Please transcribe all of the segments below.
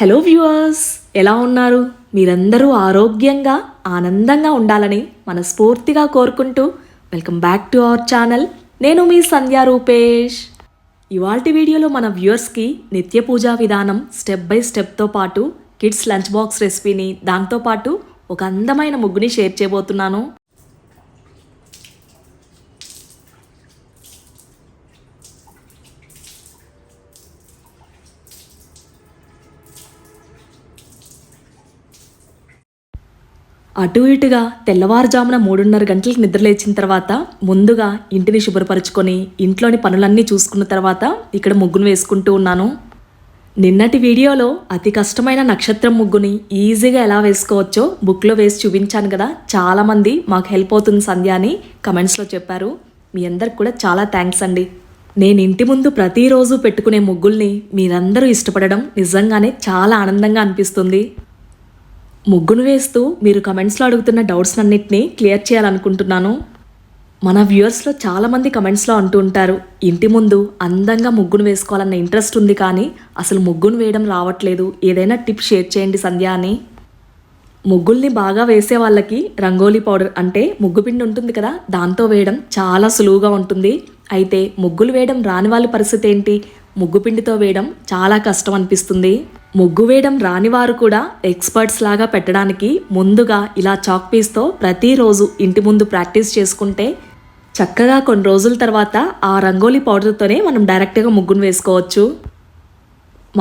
Hello viewers, ఎలా ఉన్నారు? మీరందరూ ఆరోగ్యంగా ఆనందంగా ఉండాలని మనస్ఫూర్తిగా కోరుకుంటూ welcome back to our channel. నేను మీ సంధ్యా రూపేష్. ఇవాల్టి వీడియోలో మన వ్యూవర్స్కి నిత్య పూజా విధానం స్టెప్ బై స్టెప్తో పాటు కిడ్స్ లంచ్ బాక్స్ రెసిపీని, దాంతోపాటు ఒక అందమైన ముగ్గుని షేర్ చేయబోతున్నాను. అటు ఇటుగా తెల్లవారుజామున 3:30 గంటలకు నిద్రలేచిన తర్వాత ముందుగా ఇంటిని శుభ్రపరచుకొని ఇంట్లోని పనులన్నీ చూసుకున్న తర్వాత ఇక్కడ ముగ్గును వేసుకుంటూ ఉన్నాను. నిన్నటి వీడియోలో అతి కష్టమైన నక్షత్రం ముగ్గుని ఈజీగా ఎలా వేసుకోవచ్చో బుక్లో వేసి చూపించాను కదా. చాలామంది మాకు హెల్ప్ అవుతుంది సంధ్య అని కమెంట్స్లో చెప్పారు. మీ అందరికి కూడా చాలా థ్యాంక్స్ అండి. నేను ఇంటి ముందు ప్రతిరోజు పెట్టుకునే ముగ్గుల్ని మీరందరూ ఇష్టపడడం నిజంగానే చాలా ఆనందంగా అనిపిస్తుంది. ముగ్గును వేస్తూ మీరు కమెంట్స్లో అడుగుతున్న డౌట్స్ అన్నిటినీ క్లియర్ చేయాలనుకుంటున్నాను. మన వ్యూవర్స్లో చాలామంది కమెంట్స్లో అంటూ ఉంటారు, ఇంటి ముందు అందంగా ముగ్గును వేసుకోవాలన్న ఇంట్రెస్ట్ ఉంది కానీ అసలు ముగ్గును వేయడం రావట్లేదు, ఏదైనా టిప్ షేర్ చేయండి సంధ్య అని. ముగ్గుల్ని బాగా వేసే వాళ్ళకి రంగోలీ పౌడర్ అంటే ముగ్గుపిండి ఉంటుంది కదా, దాంతో వేయడం చాలా సులువుగా ఉంటుంది. అయితే ముగ్గులు వేయడం రాని వాళ్ళ పరిస్థితి ఏంటి? ముగ్గుపిండితో వేయడం చాలా కష్టం అనిపిస్తుంది. ముగ్గు వేయడం రానివారు కూడా ఎక్స్పర్ట్స్ లాగా పెట్టడానికి ముందుగా ఇలా చాక్ పీస్తో ప్రతిరోజు ఇంటి ముందు ప్రాక్టీస్ చేసుకుంటే చక్కగా కొన్ని రోజుల తర్వాత ఆ రంగోలీ పౌడర్తోనే మనం డైరెక్ట్గా ముగ్గును వేసుకోవచ్చు.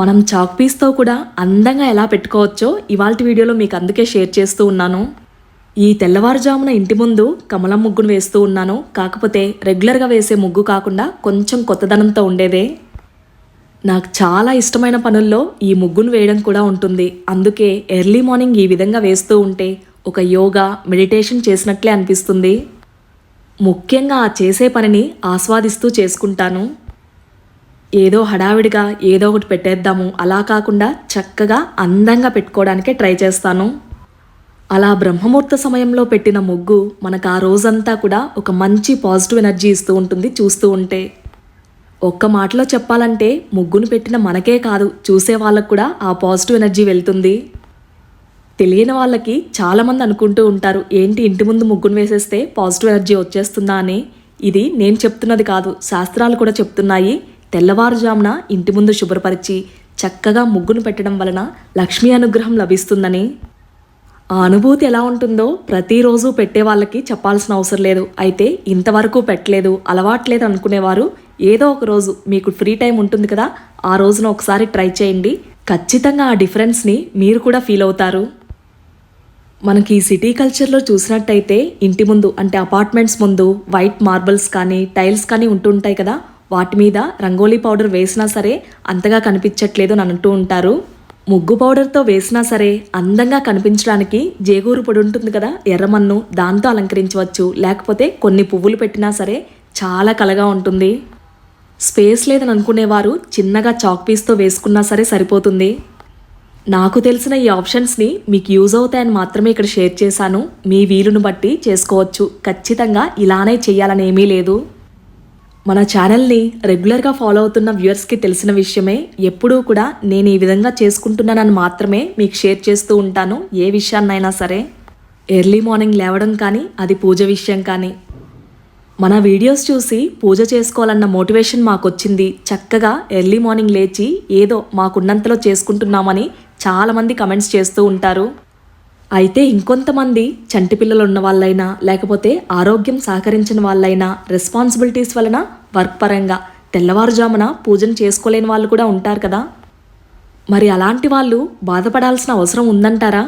మనం చాక్ పీస్తో కూడా అందంగా ఎలా పెట్టుకోవచ్చో ఇవాల్టి వీడియోలో మీకు అందుకే షేర్ చేస్తూ ఉన్నాను. ఈ తెల్లవారుజామున ఇంటి ముందు కమలం ముగ్గును వేస్తూ ఉన్నాను. కాకపోతే రెగ్యులర్గా వేసే ముగ్గు కాకుండా కొంచెం కొత్తదనంతో ఉండేదే. నాకు చాలా ఇష్టమైన పనుల్లో ఈ ముగ్గును వేయడం కూడా ఉంటుంది. అందుకే ఎర్లీ మార్నింగ్ ఈ విధంగా వేస్తూ ఉంటే ఒక యోగా, మెడిటేషన్ చేసినట్లే అనిపిస్తుంది. ముఖ్యంగా ఆ చేసే పనిని ఆస్వాదిస్తూ చేసుకుంటాను. ఏదో హడావిడిగా ఏదో ఒకటి పెట్టేద్దాము అలా కాకుండా చక్కగా అందంగా పెట్టుకోవడానికే ట్రై చేస్తాను. అలా బ్రహ్మముహూర్త సమయంలో పెట్టిన ముగ్గు మనకు ఆ రోజంతా కూడా ఒక మంచి పాజిటివ్ ఎనర్జీ ఇస్తూ ఉంటుంది చూస్తూ ఉంటే. ఒక్క మాటలో చెప్పాలంటే ముగ్గును పెట్టిన మనకే కాదు, చూసే వాళ్ళకు కూడా ఆ పాజిటివ్ ఎనర్జీ వెళ్తుంది. తెలియని వాళ్ళకి చాలామంది అనుకుంటూ ఉంటారు, ఏంటి ఇంటి ముందు ముగ్గును వేసేస్తే పాజిటివ్ ఎనర్జీ వచ్చేస్తుందా అని. ఇది నేను చెప్తున్నది కాదు, శాస్త్రాలు కూడా చెప్తున్నాయి. తెల్లవారుజామున ఇంటి ముందు శుభ్రపరిచి చక్కగా ముగ్గును పెట్టడం వలన లక్ష్మీ అనుగ్రహం లభిస్తుందని. ఆ అనుభూతి ఎలా ఉంటుందో ప్రతిరోజు పెట్టే వాళ్ళకి చెప్పాల్సిన అవసరం లేదు. అయితే ఇంతవరకు పెట్టలేదు, అలవాట్లేదు అనుకునేవారు ఏదో ఒక రోజు మీకు ఫ్రీ టైం ఉంటుంది కదా, ఆ రోజున ఒకసారి ట్రై చేయండి. ఖచ్చితంగా ఆ డిఫరెన్స్ని మీరు కూడా ఫీల్ అవుతారు. మనకి ఈ సిటీ కల్చర్లో చూసినట్టయితే ఇంటి ముందు అంటే అపార్ట్మెంట్స్ ముందు వైట్ మార్బల్స్ కానీ టైల్స్ కానీ ఉంటుంటాయి కదా, వాటి మీద రంగోలీ పౌడర్ వేసినా సరే అంతగా కనిపించట్లేదు అని అంటూ ఉంటారు. ముగ్గు పౌడర్తో వేసినా సరే అందంగా కనిపించడానికి జేగూరు పొడి ఉంటుంది కదా, ఎర్రమన్ను, దాంతో అలంకరించవచ్చు. లేకపోతే కొన్ని పువ్వులు పెట్టినా సరే చాలా కలగా ఉంటుంది. స్పేస్ లేదని అనుకునేవారు చిన్నగా చాక్ పీస్తో వేసుకున్నా సరే సరిపోతుంది. నాకు తెలిసిన ఈ ఆప్షన్స్ని మీకు యూజ్ అవుతాయని మాత్రమే ఇక్కడ షేర్ చేశాను. మీ వీలును బట్టి చేసుకోవచ్చు. ఖచ్చితంగా ఇలానే చేయాలని ఏమీ లేదు. మన ఛానల్ని రెగ్యులర్గా ఫాలో అవుతున్న వ్యూవర్స్కి తెలిసిన విషయమే. ఎప్పుడూ కూడా నేను ఈ విధంగా చేసుకుంటున్నానని మాత్రమే మీకు షేర్ చేస్తూ ఉంటాను. ఏ విషయాన్నైనా సరే ఎర్లీ మార్నింగ్ లేవడం కానీ, అది పూజ విషయం కానీ. మన వీడియోస్ చూసి పూజ చేసుకోవాలన్న మోటివేషన్ మాకు వచ్చింది. చక్కగా ఎర్లీ మార్నింగ్ లేచి ఏదో మాకున్నంతలో చేసుకుంటున్నామని చాలామంది కమెంట్స్ చేస్తూ ఉంటారు. అయితే ఇంకొంతమంది చంటి పిల్లలు ఉన్న వాళ్ళైనా, లేకపోతే ఆరోగ్యం సహకరించిన వాళ్ళైనా, రెస్పాన్సిబిలిటీస్ వలన వర్క్ పరంగా తెల్లవారుజామున పూజను చేసుకోలేని వాళ్ళు కూడా ఉంటారు కదా. మరి అలాంటి వాళ్ళు బాధపడాల్సిన అవసరం ఉందంటారా?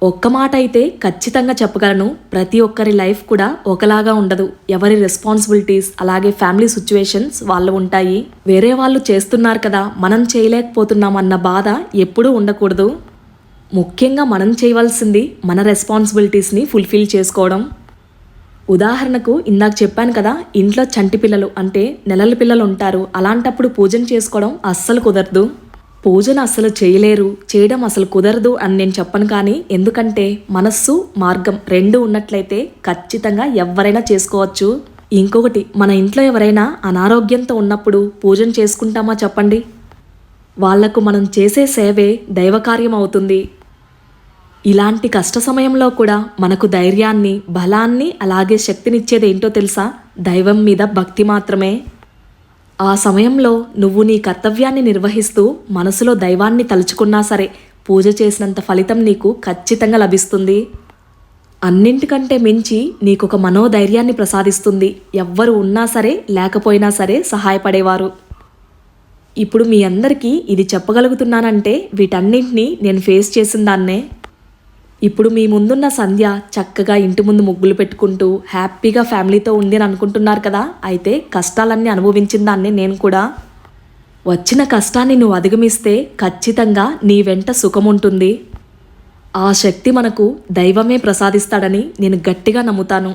ఒక్క మాట అయితే ఖచ్చితంగా చెప్పగలను, ప్రతి ఒక్కరి లైఫ్ కూడా ఒకలాగా ఉండదు. ఎవరి రెస్పాన్సిబిలిటీస్ అలాగే ఫ్యామిలీ సిచ్యువేషన్స్ వాళ్ళు ఉంటాయి. వేరే వాళ్ళు చేస్తున్నారు కదా, మనం చేయలేకపోతున్నాం అన్న బాధ ఎప్పుడూ ఉండకూడదు. ముఖ్యంగా మనం చేయవలసింది మన రెస్పాన్సిబిలిటీస్ని ఫుల్ఫిల్ చేసుకోవడం. ఉదాహరణకు ఇందాక చెప్పాను కదా, ఇంట్లో చంటి పిల్లలు అంటే నెలల పిల్లలు ఉంటారు. అలాంటప్పుడు పూజను చేసుకోవడం అస్సలు కుదరదు. పూజను అసలు చేయలేరు, చేయడం అసలు కుదరదు అని నేను చెప్పను. కానీ ఎందుకంటే మనస్సు, మార్గం రెండు ఉన్నట్లయితే ఖచ్చితంగా ఎవరైనా చేసుకోవచ్చు. ఇంకొకటి, మన ఇంట్లో ఎవరైనా అనారోగ్యంతో ఉన్నప్పుడు పూజను చేసుకుంటామా చెప్పండి? వాళ్లకు మనం చేసే సేవే దైవకార్యం అవుతుంది. ఇలాంటి కష్ట సమయంలో కూడా మనకు ధైర్యాన్ని, బలాన్ని, అలాగే శక్తినిచ్చేది ఏంటో తెలుసా? దైవం మీద భక్తి మాత్రమే. ఆ సమయంలో నువ్వు నీ కర్తవ్యాన్ని నిర్వహిస్తూ మనసులో దైవాన్ని తలుచుకున్నా సరే పూజ చేసినంత ఫలితం నీకు ఖచ్చితంగా లభిస్తుంది. అన్నింటికంటే మించి నీకొక మనోధైర్యాన్ని ప్రసాదిస్తుంది. ఎవ్వరు ఉన్నా సరే లేకపోయినా సరే సహాయపడేవారు. ఇప్పుడు మీ అందరికీ ఇది చెప్పగలుగుతున్నానంటే వీటన్నింటినీ నేను ఫేస్ చేసిన దాన్నే. ఇప్పుడు మీ ముందున్న సంధ్య చక్కగా ఇంటి ముందు ముగ్గులు పెట్టుకుంటూ హ్యాపీగా ఫ్యామిలీతో ఉంది అని అనుకుంటున్నారు కదా. అయితే కష్టాలన్నీ అనుభవించిన దాన్ని నేను కూడా. వచ్చిన కష్టాన్ని నువ్వు అధిగమిస్తే ఖచ్చితంగా నీ వెంట సుఖం ఉంటుంది. ఆ శక్తి మనకు దైవమే ప్రసాదిస్తాడని నేను గట్టిగా నమ్ముతాను.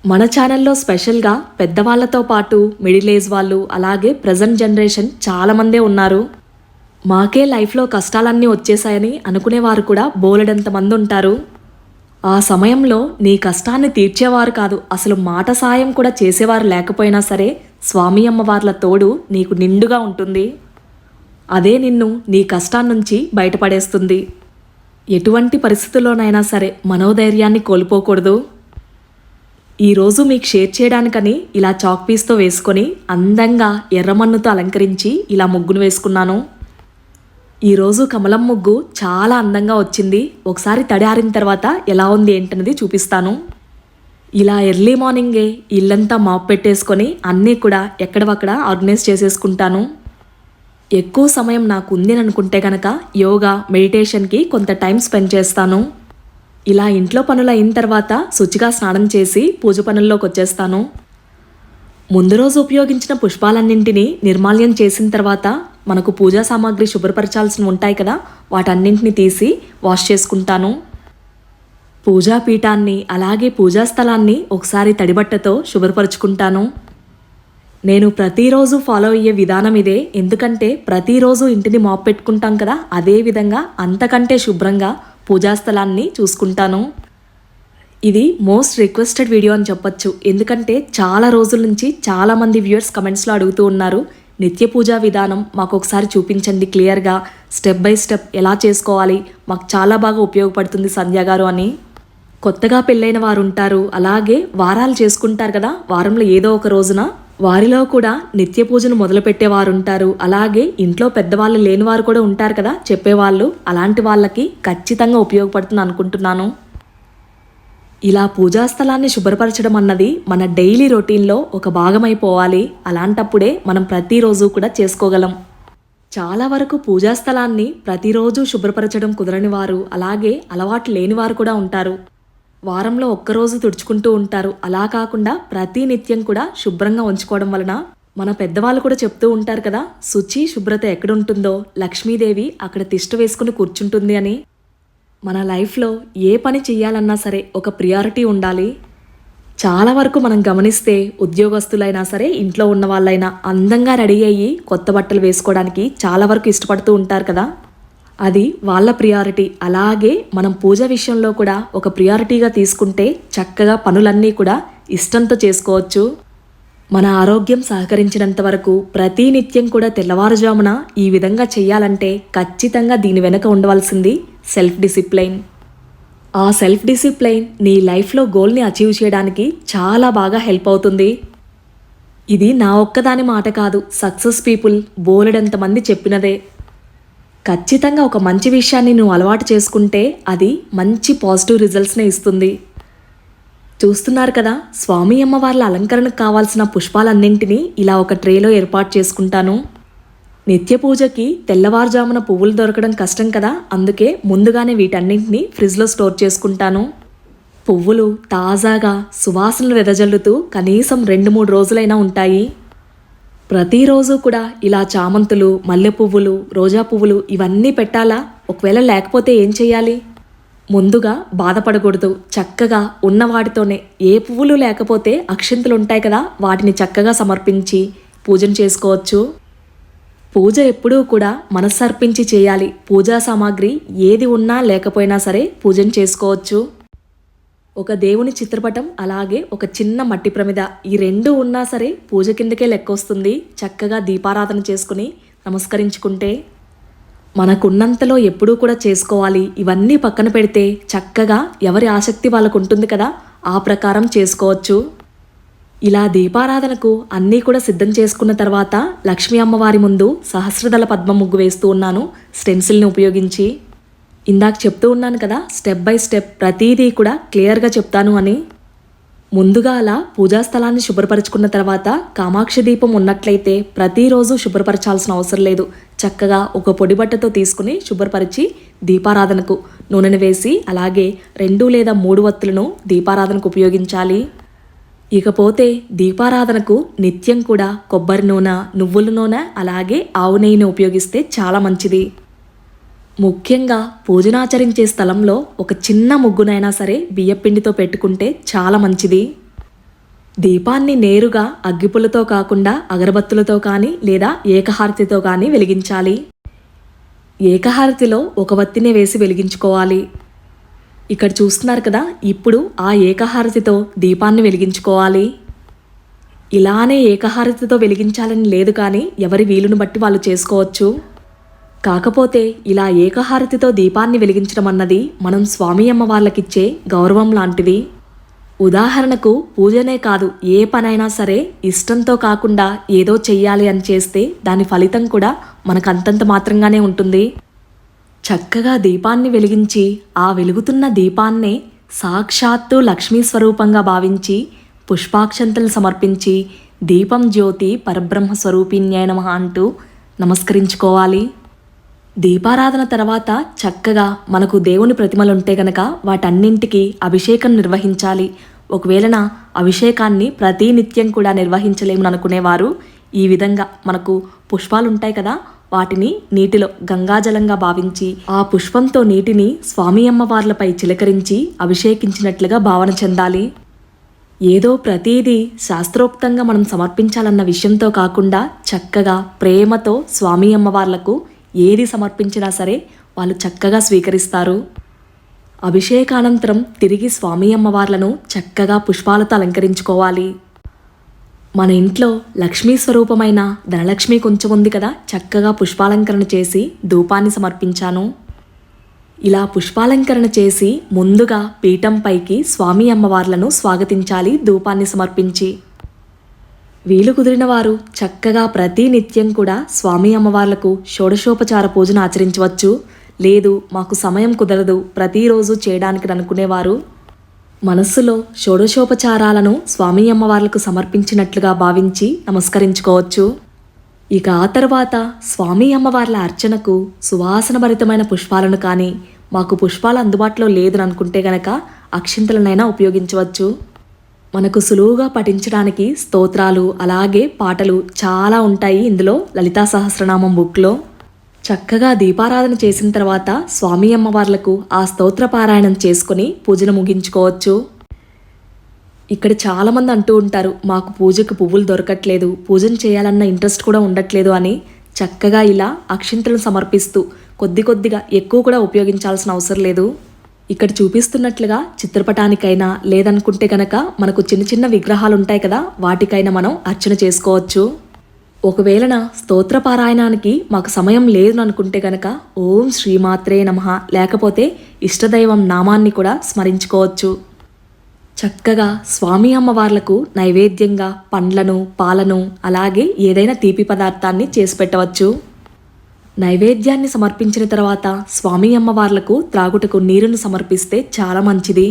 మన ఛానల్లో స్పెషల్గా పెద్దవాళ్లతో పాటు మిడిల్ ఏజ్ వాళ్ళు, అలాగే ప్రజెంట్ జనరేషన్ చాలామందే ఉన్నారు. మాకే లైఫ్లో కష్టాలన్నీ వచ్చేసాయని అనుకునేవారు కూడా బోలెడంత మంది ఉంటారు. ఆ సమయంలో నీ కష్టాన్ని తీర్చేవారు కాదు, అసలు మాట సాయం కూడా చేసేవారు లేకపోయినా సరే స్వామి అమ్మవార్ల తోడు నీకు నిండుగా ఉంటుంది. అదే నిన్ను నీ కష్టాన్నించి బయటపడేస్తుంది. ఎటువంటి పరిస్థితుల్లోనైనా సరే మనోధైర్యాన్ని కోల్పోకూడదు. ఈరోజు మీకు షేర్ చేయడానికని ఇలా చాక్ పీస్తో వేసుకొని అందంగా ఎర్రమన్నుతో అలంకరించి ఇలా ముగ్గును వేసుకున్నాను. ఈరోజు కమలం ముగ్గు చాలా అందంగా వచ్చింది. ఒకసారి తడి ఆరిన తర్వాత ఎలా ఉంది ఏంటనేది చూపిస్తాను. ఇలా ఎర్లీ మార్నింగే ఇల్లంతా మాప్ పెట్టేసుకొని అన్నీ కూడా ఎక్కడవక్కడ ఆర్గనైజ్ చేసేసుకుంటాను. ఎక్కువ సమయం నాకు ఉంది అనుకుంటే కనుక యోగా, మెడిటేషన్కి కొంత టైం స్పెండ్ చేస్తాను. ఇలా ఇంట్లో పనులు అయిన తర్వాత శుచిగా స్నానం చేసి పూజ పనుల్లోకి వచ్చేస్తాను. ముందు రోజు ఉపయోగించిన పుష్పాలన్నింటినీ నిర్మాల్యం చేసిన తర్వాత మనకు పూజా సామాగ్రి శుభ్రపరచాల్సి ఉంటాయి కదా, వాటన్నింటినీ తీసి వాష్ చేసుకుంటాను. పూజా పీఠాన్ని అలాగే పూజా స్థలాన్ని ఒకసారి తడిబట్టతో శుభ్రపరుచుకుంటాను. నేను ప్రతిరోజు ఫాలో అయ్యే విధానం ఇదే. ఎందుకంటే ప్రతిరోజు ఇంటిని మాప్ పెట్టుకుంటాం కదా, అదే విధంగా అంతకంటే శుభ్రంగా పూజా స్థలాన్ని చూసుకుంటాను. ఇది మోస్ట్ రిక్వెస్టెడ్ వీడియో అని చెప్పొచ్చు. ఎందుకంటే చాలా రోజుల నుంచి చాలామంది వ్యూయర్స్ కమెంట్స్లో అడుగుతూ ఉన్నారు, నిత్య పూజా విధానం మాకు ఒకసారి చూపించండి క్లియర్గా, స్టెప్ బై స్టెప్ ఎలా చేసుకోవాలి, మాకు చాలా బాగా ఉపయోగపడుతుంది సంధ్య గారు అని. కొత్తగా పెళ్ళైన వారు ఉంటారు, అలాగే వారాలు చేసుకుంటారు కదా, వారంలో ఏదో ఒక రోజున వారిలో కూడా నిత్య పూజను మొదలుపెట్టేవారు ఉంటారు. అలాగే ఇంట్లో పెద్దవాళ్ళు లేని వారు కూడా ఉంటారు కదా చెప్పేవాళ్ళు. అలాంటి వాళ్ళకి ఖచ్చితంగా ఉపయోగపడుతుంది అనుకుంటున్నాను. ఇలా పూజా స్థలాన్ని శుభ్రపరచడం అన్నది మన డైలీ రొటీన్లో ఒక భాగమైపోవాలి. అలాంటప్పుడే మనం ప్రతిరోజు కూడా చేసుకోగలం. చాలా వరకు పూజా స్థలాన్ని ప్రతిరోజు శుభ్రపరచడం కుదరని వారు, అలాగే అలవాటు లేని వారు కూడా ఉంటారు. వారంలో ఒక్కరోజు తుడుచుకుంటూ ఉంటారు. అలా కాకుండా ప్రతి నిత్యం కూడా శుభ్రంగా ఉంచుకోవడం వలన మన పెద్దవాళ్ళు కూడా చెప్తూ ఉంటారు కదా, శుచి శుభ్రత ఎక్కడుంటుందో లక్ష్మీదేవి అక్కడ తిష్ట వేసుకుని కూర్చుంటుంది అని. మన లైఫ్లో ఏ పని చెయ్యాలన్నా సరే ఒక ప్రియారిటీ ఉండాలి. చాలా వరకు మనం గమనిస్తే ఉద్యోగస్తులైనా సరే ఇంట్లో ఉన్న వాళ్ళైనా అందంగా రెడీ అయ్యి కొత్త బట్టలు వేసుకోవడానికి చాలా వరకు ఇష్టపడుతూ ఉంటారు కదా, అది వాళ్ళ ప్రియారిటీ. అలాగే మనం పూజ విషయంలో కూడా ఒక ప్రియారిటీగా తీసుకుంటే చక్కగా పనులన్నీ కూడా ఇష్టంతో చేసుకోవచ్చు. మన ఆరోగ్యం సహకరించినంత వరకు ప్రతి నిత్యం కూడా తెల్లవారుజామున ఈ విధంగా చెయ్యాలంటే ఖచ్చితంగా దీని వెనుక ఉండవలసింది సెల్ఫ్ డిసిప్లైన్. ఆ సెల్ఫ్ డిసిప్లైన్ నీ లైఫ్లో గోల్ని అచీవ్ చేయడానికి చాలా బాగా హెల్ప్ అవుతుంది. ఇది నా ఒక్కదాని మాట కాదు, సక్సెస్ పీపుల్ బోలెడంతమంది చెప్పినదే. ఖచ్చితంగా ఒక మంచి విషయాన్ని నువ్వు అలవాటు చేసుకుంటే అది మంచి పాజిటివ్ రిజల్ట్స్నే ఇస్తుంది. చూస్తున్నారు కదా, స్వామి అమ్మవార్ల అలంకరణకు కావాల్సిన పుష్పాలన్నింటినీ ఇలా ఒక ట్రేలో ఏర్పాటు చేసుకుంటాను. నిత్య పూజకి తెల్లవారుజామున పువ్వులు దొరకడం కష్టం కదా, అందుకే ముందుగానే వీటన్నింటినీ ఫ్రిడ్జ్లో స్టోర్ చేసుకుంటాను. పువ్వులు తాజాగా సువాసనలు వెదజల్లుతూ కనీసం 2-3 రోజులైనా ఉంటాయి. ప్రతిరోజు కూడా ఇలా చామంతులు, మల్లె పువ్వులు, రోజా పువ్వులు ఇవన్నీ పెట్టాలా? ఒకవేళ లేకపోతే ఏం చెయ్యాలి? ముందుగా బాధపడకూడదు. చక్కగా ఉన్న వాటితోనే, ఏ పువ్వులు లేకపోతే అక్షింతలు ఉంటాయి కదా, వాటిని చక్కగా సమర్పించి పూజను చేసుకోవచ్చు. పూజ ఎప్పుడూ కూడా మనస్సర్పించి చేయాలి. పూజా సామాగ్రి ఏది ఉన్నా లేకపోయినా సరే పూజను చేసుకోవచ్చు. ఒక దేవుని చిత్రపటం అలాగే ఒక చిన్న మట్టి ప్రమిద, ఈ 2 ఉన్నా సరే పూజ కిందకే లెక్కొస్తుంది. చక్కగా దీపారాధన చేసుకుని నమస్కరించుకుంటే మనకున్నంతలో ఎప్పుడూ కూడా చేసుకోవాలి. ఇవన్నీ పక్కన పెడితే చక్కగా ఎవరి ఆసక్తి వాళ్ళకు ఉంటుంది కదా, ఆ ప్రకారం చేసుకోవచ్చు. ఇలా దీపారాధనకు అన్నీ కూడా సిద్ధం చేసుకున్న తర్వాత లక్ష్మీ అమ్మవారి ముందు సహస్రదళ పద్మ ముగ్గు వేస్తూ ఉన్నాను స్టెన్సిల్ని ఉపయోగించి. ఇందాక చెప్తూ ఉన్నాను కదా, స్టెప్ బై స్టెప్ ప్రతిదీ కూడా క్లియర్గా చెప్తాను అని. ముందుగా అలా పూజా స్థలాన్ని శుభ్రపరచుకున్న తర్వాత కామాక్షి దీపం ఉన్నట్లయితే ప్రతిరోజు శుభ్రపరచాల్సిన అవసరం లేదు. చక్కగా ఒక పొడి బట్టతో తీసుకుని శుభ్రపరిచి దీపారాధనకు నూనెను వేసి అలాగే 2 లేదా 3 వత్తులను దీపారాధనకు ఉపయోగించాలి. ఇకపోతే దీపారాధనకు నిత్యం కూడా కొబ్బరి నూనె, నువ్వుల నూనె అలాగే ఆవు నెయ్యిని ఉపయోగిస్తే చాలా మంచిది. ముఖ్యంగా పూజనాచరించే స్థలంలో ఒక చిన్న ముగ్గునైనా సరే బియ్యపిండితో పెట్టుకుంటే చాలా మంచిది. దీపాన్ని నేరుగా అగ్గిపుల్లతో కాకుండా అగరబత్తులతో కానీ లేదా ఏకహారతితో కానీ వెలిగించాలి. ఏకహారతిలో ఒక వత్తినే వేసి వెలిగించుకోవాలి. ఇక్కడ చూస్తున్నారు కదా, ఇప్పుడు ఆ ఏకహారతితో దీపాన్ని వెలిగించుకోవాలి. ఇలానే ఏకహారతితో వెలిగించాలని లేదు కానీ ఎవరి వీలును బట్టి వాళ్ళు చేసుకోవచ్చు. కాకపోతే ఇలా ఏకహారతితో దీపాన్ని వెలిగించడం అన్నది మనం స్వామి అమ్మవార్లకిచ్చే గౌరవం లాంటిది. ఉదాహరణకు పూజనే కాదు, ఏ పనైనా సరే ఇష్టంతో కాకుండా ఏదో చెయ్యాలి అని చేస్తే దాని ఫలితం కూడా మనకు అంతంత మాత్రంగానే ఉంటుంది. చక్కగా దీపాన్ని వెలిగించి ఆ వెలుగుతున్న దీపాన్నే సాక్షాత్తు లక్ష్మీ స్వరూపంగా భావించి పుష్పాక్షంతలు సమర్పించి దీపం జ్యోతి పరబ్రహ్మ స్వరూపిణ్యై నమః అంటూ నమస్కరించుకోవాలి. దీపారాధన తర్వాత చక్కగా మనకు దేవుని ప్రతిమలుంటే గనక వాటన్నింటికి అభిషేకం నిర్వహించాలి. ఒకవేళ అభిషేకాన్ని ప్రతినిత్యం కూడా నిర్వహించలేమని అనుకునేవారు ఈ విధంగా మనకు పుష్పాలు ఉంటాయి కదా, వాటిని నీటిలో గంగాజలంగా భావించి ఆ పుష్పంతో నీటిని స్వామి అమ్మవార్లపై చిలకరించి అభిషేకించినట్లుగా భావన చెందాలి. ఏదో ప్రతీదీ శాస్త్రోక్తంగా మనం సమర్పించాలన్న విషయంతో కాకుండా చక్కగా ప్రేమతో స్వామి అమ్మవార్లకు ఏది సమర్పించినా సరే వాళ్ళు చక్కగా స్వీకరిస్తారు. అభిషేకానంతరం తిరిగి స్వామి అమ్మవార్లను చక్కగా పుష్పాలతో అలంకరించుకోవాలి. మన ఇంట్లో లక్ష్మీ స్వరూపమైన ధనలక్ష్మి కొంచెం ఉంది కదా, చక్కగా పుష్పాలంకరణ చేసి ధూపాన్ని సమర్పించాను. ఇలా పుష్పాలంకరణ చేసి ముందుగా పీఠం పైకి స్వామి అమ్మవార్లను స్వాగతించాలి ధూపాన్ని సమర్పించి. వీలు కుదిరిన వారు చక్కగా ప్రతి నిత్యం కూడా స్వామి అమ్మవార్లకు షోడశోపచార పూజను ఆచరించవచ్చు. లేదు మాకు సమయం కుదరదు ప్రతిరోజు చేయడానికి అనుకునేవారు మనస్సులో షోడశోపచారాలను స్వామి అమ్మవార్లకు సమర్పించినట్లుగా భావించి నమస్కరించుకోవచ్చు. ఇక ఆ తర్వాత స్వామి అమ్మవార్ల అర్చనకు సువాసనభరితమైన పుష్పాలను కానీ, మాకు పుష్పాలు అందుబాటులో లేదని అనుకుంటే గనక అక్షింతలనైనా ఉపయోగించవచ్చు. మనకు సులువుగా పఠించడానికి స్తోత్రాలు అలాగే పాటలు చాలా ఉంటాయి ఇందులో లలితా సహస్రనామం బుక్లో. చక్కగా దీపారాధన చేసిన తర్వాత స్వామి అమ్మవార్లకు ఆ స్తోత్ర పారాయణం చేసుకుని పూజను ముగించుకోవచ్చు. ఇక్కడ చాలామంది అంటూ ఉంటారు, మాకు పూజకు పువ్వులు దొరకట్లేదు, పూజను చేయాలన్న ఇంట్రెస్ట్ కూడా ఉండట్లేదు అని. చక్కగా ఇలా అక్షింతలను సమర్పిస్తూ కొద్దిగా ఎక్కువ కూడా ఉపయోగించాల్సిన అవసరం లేదు. ఇక్కడ చూపిస్తున్నట్లుగా చిత్రపటానికైనా లేదనుకుంటే కనుక మనకు చిన్న చిన్న విగ్రహాలు ఉంటాయి కదా, వాటికైనా మనం అర్చన చేసుకోవచ్చు. ఒకవేళ స్తోత్ర పారాయణానికి మాకు సమయం లేదు అనుకుంటే కనుక ఓం శ్రీమాత్రే నమః లేకపోతే ఇష్టదైవం నామాన్ని కూడా స్మరించుకోవచ్చు. చక్కగా స్వామి అమ్మవార్లకు నైవేద్యంగా పండ్లను, పాలను అలాగే ఏదైనా తీపి పదార్థాన్ని చేసి పెట్టవచ్చు. నైవేద్యాన్ని సమర్పించిన తర్వాత స్వామి అమ్మవార్లకు త్రాగుటకు నీరును సమర్పిస్తే చాలా మంచిది.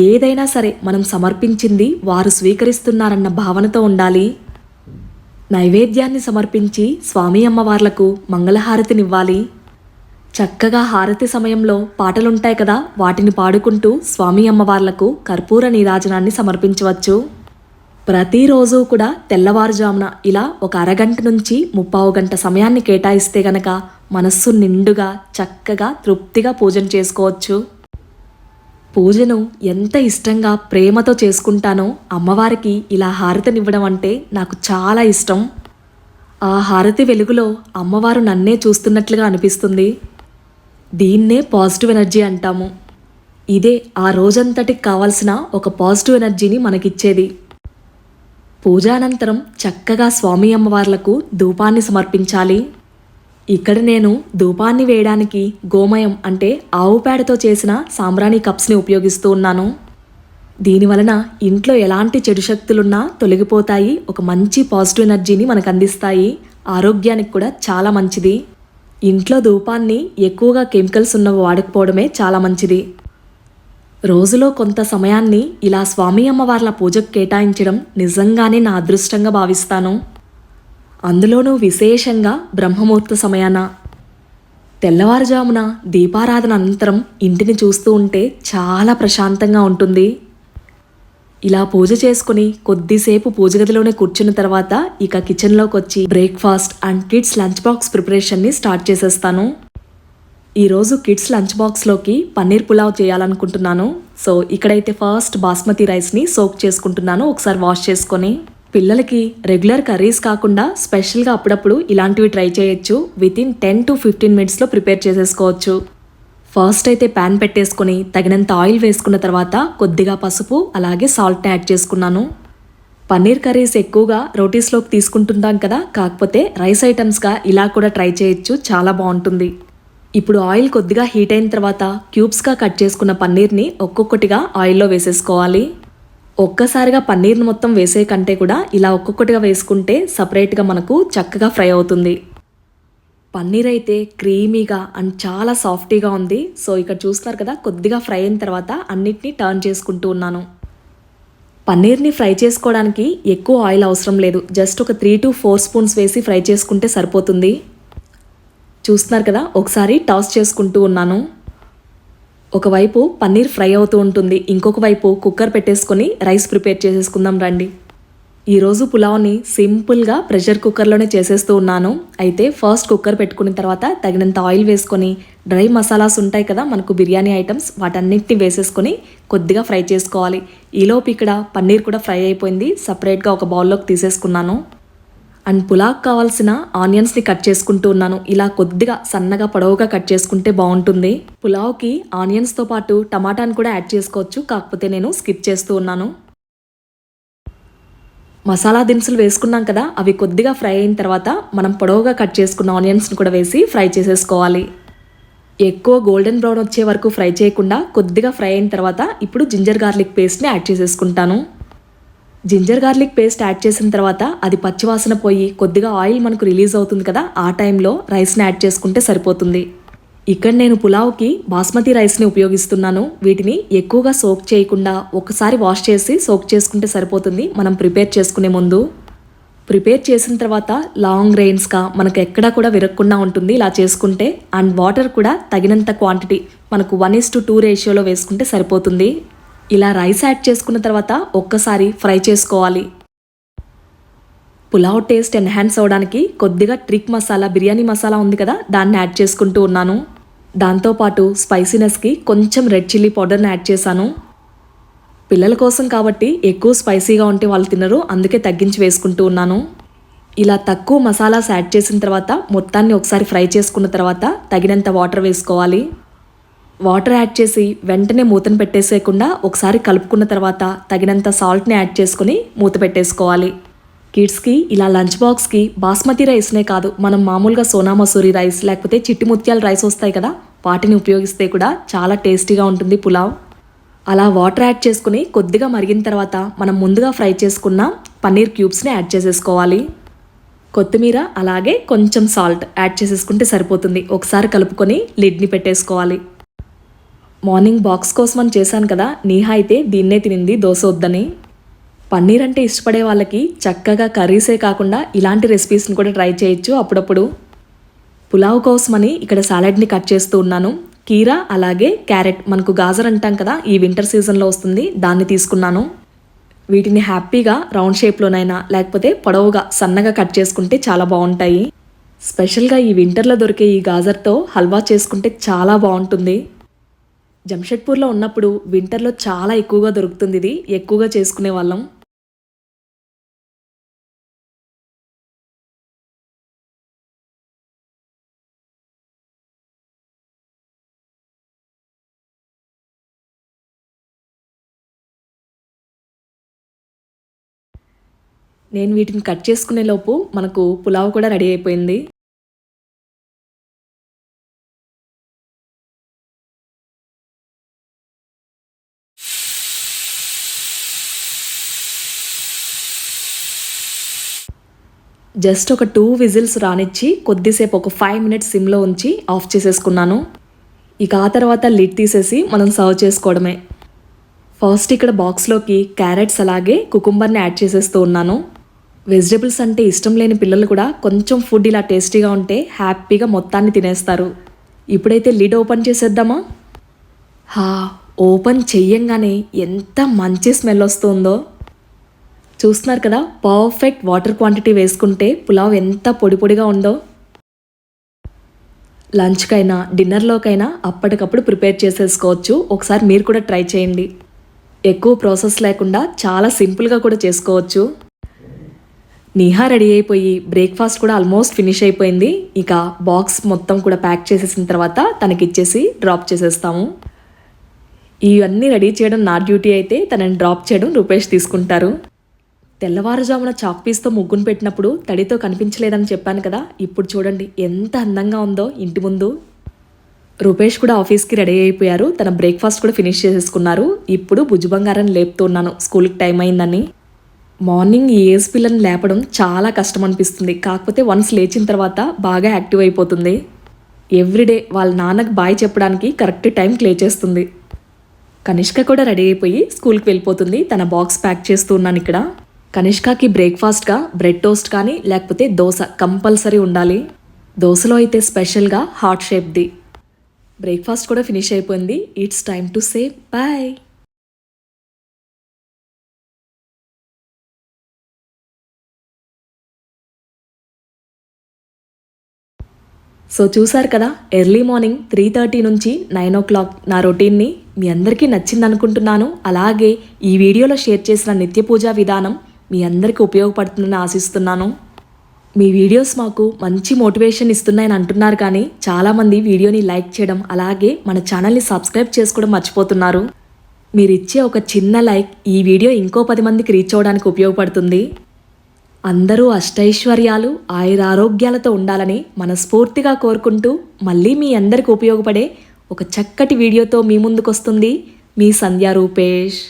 ఏదైనా సరే మనం సమర్పించింది వారు స్వీకరిస్తున్నారన్న భావనతో ఉండాలి. నైవేద్యాన్ని సమర్పించి స్వామి అమ్మవార్లకు మంగళహారతినివ్వాలి. చక్కగా హారతి సమయంలో పాటలుంటాయి కదా, వాటిని పాడుకుంటూ స్వామి అమ్మవార్లకు కర్పూర నీరాజనాన్ని సమర్పించవచ్చు. ప్రతిరోజు కూడా తెల్లవారుజామున ఇలా ఒక అరగంట నుంచి 30 గంట సమయాన్ని కేటాయిస్తే గనక మనస్సు నిండుగా చక్కగా తృప్తిగా పూజను చేసుకోవచ్చు. పూజను ఎంత ఇష్టంగా ప్రేమతో చేసుకుంటానో అమ్మవారికి ఇలా హారతినివ్వడం అంటే నాకు చాలా ఇష్టం. ఆ హారతి వెలుగులో అమ్మవారు నన్నే చూస్తున్నట్లుగా అనిపిస్తుంది. దీన్నే పాజిటివ్ ఎనర్జీ అంటాము. ఇదే ఆ రోజంతటికి కావాల్సిన ఒక పాజిటివ్ ఎనర్జీని మనకిచ్చేది. పూజానంతరం చక్కగా స్వామి అమ్మవార్లకు ధూపాన్ని సమర్పించాలి. ఇక్కడ నేను ధూపాన్ని వేయడానికి గోమయం అంటే ఆవు పేడతో చేసిన సాంబ్రాణి కప్స్ని ఉపయోగిస్తూ ఉన్నాను. దీనివలన ఇంట్లో ఎలాంటి చెడు శక్తులున్నా తొలగిపోతాయి, ఒక మంచి పాజిటివ్ ఎనర్జీని మనకు అందిస్తాయి, ఆరోగ్యానికి కూడా చాలా మంచిది. ఇంట్లో ధూపాన్ని ఎక్కువగా కెమికల్స్ ఉన్నవి వాడకపోవడమే చాలా మంచిది. రోజులో కొంత సమయాన్ని ఇలా స్వామి అమ్మవార్ల పూజకు కేటాయించడం నిజంగానే నా అదృష్టంగా భావిస్తాను. అందులోనూ విశేషంగా బ్రహ్మముహూర్త సమయాన తెల్లవారుజామున దీపారాధన అనంతరం ఇంటిని చూస్తూ ఉంటే చాలా ప్రశాంతంగా ఉంటుంది. ఇలా పూజ చేసుకుని కొద్దిసేపు పూజ గదిలోనే కూర్చున్న తర్వాత ఇక కిచెన్లోకి వచ్చి breakfast and kids lunch box ప్రిపరేషన్ని స్టార్ట్ చేసేస్తాను. ఈరోజు కిడ్స్ లంచ్ బాక్స్లోకి పన్నీర్ పులావ్ చేయాలనుకుంటున్నాను. సో ఇక్కడైతే ఫస్ట్ బాస్మతి రైస్ని సోక్ చేసుకుంటున్నాను, ఒకసారి వాష్ చేసుకొని. పిల్లలకి రెగ్యులర్ కర్రీస్ కాకుండా స్పెషల్గా అప్పుడప్పుడు ఇలాంటివి ట్రై చేయొచ్చు. వితిన్ 10 to 15 మినిట్స్లో ప్రిపేర్ చేసేసుకోవచ్చు. ఫస్ట్ అయితే ప్యాన్ పెట్టేసుకొని తగినంత ఆయిల్ వేసుకున్న తర్వాత కొద్దిగా పసుపు అలాగే సాల్ట్ని యాడ్ చేసుకున్నాను. పన్నీర్ కర్రీస్ ఎక్కువగా రోటీస్లోకి తీసుకుంటుంటాం కదా, కాకపోతే రైస్ ఐటమ్స్గా ఇలా కూడా ట్రై చేయొచ్చు, చాలా బాగుంటుంది. ఇప్పుడు ఆయిల్ కొద్దిగా హీట్ అయిన తర్వాత క్యూబ్స్గా కట్ చేసుకున్న పన్నీర్ని ఒక్కొక్కటిగా ఆయిల్లో వేసేసుకోవాలి. ఒక్కసారిగా పన్నీర్ని మొత్తం వేసే కంటే కూడా ఇలా ఒక్కొక్కటిగా వేసుకుంటే సపరేట్గా మనకు చక్కగా ఫ్రై అవుతుంది. పన్నీర్ అయితే క్రీమీగా అండ్ చాలా సాఫ్టీగా ఉంది. సో ఇక్కడ చూస్తున్నారు కదా, కొద్దిగా ఫ్రై అయిన తర్వాత అన్నిటినీ టర్న్ చేసుకుంటూ ఉన్నాను. పన్నీర్ని ఫ్రై చేసుకోవడానికి ఎక్కువ ఆయిల్ అవసరం లేదు, జస్ట్ ఒక 3 to 4 స్పూన్స్ వేసి ఫ్రై చేసుకుంటే సరిపోతుంది. చూస్తున్నారు కదా, ఒకసారి టాస్ చేసుకుంటూ ఉన్నాను. ఒకవైపు పన్నీర్ ఫ్రై అవుతూ ఉంటుంది, ఇంకొక వైపు కుక్కర్ పెట్టేసుకొని రైస్ ప్రిపేర్ చేసేసుకుందాం రండి. ఈరోజు పులావ్ని సింపుల్గా ప్రెషర్ కుక్కర్లోనే చేసేస్తూ ఉన్నాను. అయితే ఫస్ట్ కుక్కర్ పెట్టుకున్న తర్వాత తగినంత ఆయిల్ వేసుకొని డ్రై మసాలాస్ ఉంటాయి కదా మనకు బిర్యానీ ఐటమ్స్, వాటన్నిటిని వేసేసుకొని కొద్దిగా ఫ్రై చేసుకోవాలి. ఈలోపు ఇక్కడ పన్నీర్ కూడా ఫ్రై అయిపోయింది, సపరేట్గా ఒక బౌల్లోకి తీసేసుకున్నాను. అండ్ పులావ్కి కావాల్సిన ఆనియన్స్ని కట్ చేసుకుంటూ ఉన్నాను. ఇలా కొద్దిగా సన్నగా పొడవుగా కట్ చేసుకుంటే బాగుంటుంది. పులావ్కి ఆనియన్స్తో పాటు టమాటాని కూడా యాడ్ చేసుకోవచ్చు, కాకపోతే నేను స్కిప్ చేస్తూ ఉన్నాను. మసాలా దినుసులు వేసుకున్నాం కదా, అవి కొద్దిగా ఫ్రై అయిన తర్వాత మనం పొడవుగా కట్ చేసుకున్న ఆనియన్స్ని కూడా వేసి ఫ్రై చేసేసుకోవాలి. ఎక్కువ గోల్డెన్ బ్రౌన్ వచ్చే వరకు ఫ్రై చేయకుండా కొద్దిగా ఫ్రై అయిన తర్వాత ఇప్పుడు జింజర్ గార్లిక్ పేస్ట్ని యాడ్ చేసేసుకుంటాను. జింజర్ గార్లిక్ పేస్ట్ యాడ్ చేసిన తర్వాత అది పచ్చివాసన పోయి కొద్దిగా ఆయిల్ మనకు రిలీజ్ అవుతుంది కదా, ఆ టైంలో రైస్ని యాడ్ చేసుకుంటే సరిపోతుంది. ఇక్కడ నేను పులావ్కి బాస్మతి రైస్ని ఉపయోగిస్తున్నాను. వీటిని ఎక్కువగా సోక్ చేయకుండా ఒకసారి వాష్ చేసి సోక్ చేసుకుంటే సరిపోతుంది మనం ప్రిపేర్ చేసుకునే ముందు. ప్రిపేర్ చేసిన తర్వాత లాంగ్ రెయిన్స్గా మనకు ఎక్కడా కూడా విరగకుండా ఉంటుంది ఇలా చేసుకుంటే. అండ్ వాటర్ కూడా తగినంత క్వాంటిటీ మనకు 1:2 రేషియోలో వేసుకుంటే సరిపోతుంది. ఇలా రైస్ యాడ్ చేసుకున్న తర్వాత ఒక్కసారి ఫ్రై చేసుకోవాలి. పులావ్ టేస్ట్ ఎన్హాన్స్ అవడానికి కొద్దిగా ట్రిక్ మసాలా, బిర్యానీ మసాలా ఉంది కదా, దాన్ని యాడ్ చేసుకుంటూ ఉన్నాను. దాంతోపాటు స్పైసీనెస్కి కొంచెం రెడ్ చిల్లీ పౌడర్ని యాడ్ చేశాను. పిల్లల కోసం కాబట్టి ఎక్కువ స్పైసీగా ఉంటే వాళ్ళు తినరు, అందుకే తగ్గించి వేసుకుంటూ ఉన్నాను. ఇలా తక్కువ మసాలాస్ యాడ్ చేసిన తర్వాత మొత్తాన్ని ఒకసారి ఫ్రై చేసుకున్న తర్వాత తగినంత వాటర్ వేసుకోవాలి. వాటర్ యాడ్ చేసి వెంటనే మూతను పెట్టేసేయకుండా ఒకసారి కలుపుకున్న తర్వాత తగినంత సాల్ట్ని యాడ్ చేసుకుని మూత పెట్టేసుకోవాలి. కిడ్స్కి ఇలా లంచ్ బాక్స్కి బాస్మతి రైస్నే కాదు, మనం మామూలుగా సోనా మసూరి రైస్ లేకపోతే చిట్టి ముత్యాల రైస్ వస్తాయి కదా, వాటిని ఉపయోగిస్తే కూడా చాలా టేస్టీగా ఉంటుంది పులావ్. అలా వాటర్ యాడ్ చేసుకుని కొద్దిగా మరిగిన తర్వాత మనం ముందుగా ఫ్రై చేసుకున్న పన్నీర్ క్యూబ్స్ని యాడ్ చేసేసుకోవాలి. కొత్తిమీర అలాగే కొంచెం సాల్ట్ యాడ్ చేసేసుకుంటే సరిపోతుంది. ఒకసారి కలుపుకొని లిడ్ని పెట్టేసుకోవాలి. మార్నింగ్ బాక్స్ కోసం అని చేశాను కదా, నీహా అయితే దీన్నే తినింది దోశ వద్దని. పన్నీర్ అంటే ఇష్టపడే వాళ్ళకి చక్కగా కర్రీసే కాకుండా ఇలాంటి రెసిపీస్ని కూడా ట్రై చేయొచ్చు అప్పుడప్పుడు. పులావ్ కోసమని ఇక్కడ సాలడ్ని కట్ చేస్తూ ఉన్నాను. కీరా అలాగే క్యారెట్, మనకు గాజర్ అంటాం కదా, ఈ వింటర్ సీజన్లో వస్తుంది, దాన్ని తీసుకున్నాను. వీటిని హ్యాపీగా రౌండ్ షేప్లోనైనా లేకపోతే పొడవుగా సన్నగా కట్ చేసుకుంటే చాలా బాగుంటాయి. స్పెషల్గా ఈ వింటర్లో దొరికే ఈ గాజర్తో హల్వా చేసుకుంటే చాలా బాగుంటుంది. జంషెడ్పూర్లో ఉన్నప్పుడు వింటర్లో చాలా ఎక్కువగా దొరుకుతుంది, ఇది ఎక్కువగా చేసుకునే వాళ్ళం. నేను వీటిని కట్ చేసుకునే లోపు మనకు పులావ్ కూడా రెడీ అయిపోయింది. జస్ట్ ఒక 2 విజిల్స్ రానిచ్చి కొద్దిసేపు ఒక 5 మినిట్స్ సిమ్లో ఉంచి ఆఫ్ చేసేసుకున్నాను. ఇక ఆ తర్వాత లిడ్ తీసేసి మనం సర్వ్ చేసుకోవడమే. ఫస్ట్ ఇక్కడ బాక్స్లోకి క్యారెట్స్ అలాగే కుకుంబర్ని యాడ్ చేసేస్తూ ఉన్నాను. వెజిటబుల్స్ అంటే ఇష్టం లేని పిల్లలు కూడా కొంచెం ఫుడ్ ఇలా టేస్టీగా ఉంటే హ్యాపీగా మొత్తాన్ని తినేస్తారు. ఇప్పుడైతే లిడ్ ఓపెన్ చేసేద్దామా? ఓపెన్ చెయ్యంగానే ఎంత మంచి స్మెల్ వస్తుందో చూస్తున్నారు కదా. పర్ఫెక్ట్ వాటర్ క్వాంటిటీ వేసుకుంటే పులావ్ ఎంత పొడి పొడిగా ఉందో. లంచ్కైనా డిన్నర్లోకైనా అప్పటికప్పుడు ప్రిపేర్ చేసేసుకోవచ్చు. ఒకసారి మీరు కూడా ట్రై చేయండి. ఎక్కువ ప్రాసెస్ లేకుండా చాలా సింపుల్గా కూడా చేసుకోవచ్చు. నిహా రెడీ అయిపోయి బ్రేక్ఫాస్ట్ కూడా ఆల్మోస్ట్ ఫినిష్ అయిపోయింది. ఇక బాక్స్ మొత్తం కూడా ప్యాక్ చేసేసిన తర్వాత తనకిచ్చేసి డ్రాప్ చేసేస్తాము. ఇవన్నీ రెడీ చేయడం నా డ్యూటీ అయితే తనని డ్రాప్ చేయడం రూపేష్ తీసుకుంటారు. తెల్లవారుజామున చాక్ పీస్తో ముగ్గును పెట్టినప్పుడు తడితో కనిపించలేదని చెప్పాను కదా. ఇప్పుడు చూడండి ఎంత అందంగా ఉందో ఇంటి ముందు. రూపేష్ కూడా ఆఫీస్కి రెడీ అయిపోయారు. తన బ్రేక్ఫాస్ట్ కూడా ఫినిష్ చేసేసుకున్నారు. ఇప్పుడు బుజ్జుబంగారాన్ని లేపుతున్నాను స్కూల్కి టైం అయిందని. మార్నింగ్ ఈ ఏజ్ పిల్లని లేపడం చాలా కష్టం అనిపిస్తుంది. కాకపోతే వన్స్ లేచిన తర్వాత బాగా యాక్టివ్ అయిపోతుంది. ఎవ్రీడే వాళ్ళ నాన్నకు బాయ్ చెప్పడానికి కరెక్ట్ టైంకి లేచేస్తుంది. కనిష్క కూడా రెడీ అయిపోయి స్కూల్కి వెళ్ళిపోతుంది. తన బాక్స్ ప్యాక్ చేస్తూ ఉన్నాను ఇక్కడ. కనిష్కకి బ్రేక్ఫాస్ట్గా బ్రెడ్ టోస్ట్ కానీ లేకపోతే దోశ కంపల్సరీ ఉండాలి. దోశలో అయితే స్పెషల్గా హార్ట్ షేప్ది. బ్రేక్ఫాస్ట్ కూడా ఫినిష్ అయిపోయింది. It's time to say bye. So చూసారు కదా, ఎర్లీ మార్నింగ్ 3:30 నుంచి 9 o'clock నా రొటీన్ని మీ అందరికీ నచ్చింది అనుకుంటున్నాను. అలాగే ఈ వీడియోలో షేర్ చేసిన నిత్య పూజా విధానం మీ అందరికీ ఉపయోగపడుతుందని ఆశిస్తున్నాను. మీ వీడియోస్ మాకు మంచి మోటివేషన్ ఇస్తున్నాయని అంటున్నారు, కానీ చాలామంది వీడియోని లైక్ చేయడం అలాగే మన ఛానల్ని సబ్స్క్రైబ్ చేసుకోవడం మర్చిపోతున్నారు. మీరిచ్చే ఒక చిన్న లైక్ ఈ వీడియో ఇంకో 10 మందికి రీచ్ అవ్వడానికి ఉపయోగపడుతుంది. అందరూ అష్టైశ్వర్యాలు ఆయురారోగ్యాలతో ఉండాలని మనస్ఫూర్తిగా కోరుకుంటూ మళ్ళీ మీ అందరికి ఉపయోగపడే ఒక చక్కటి వీడియోతో మీ ముందుకు వస్తుంది మీ సంధ్యా రూపేష్.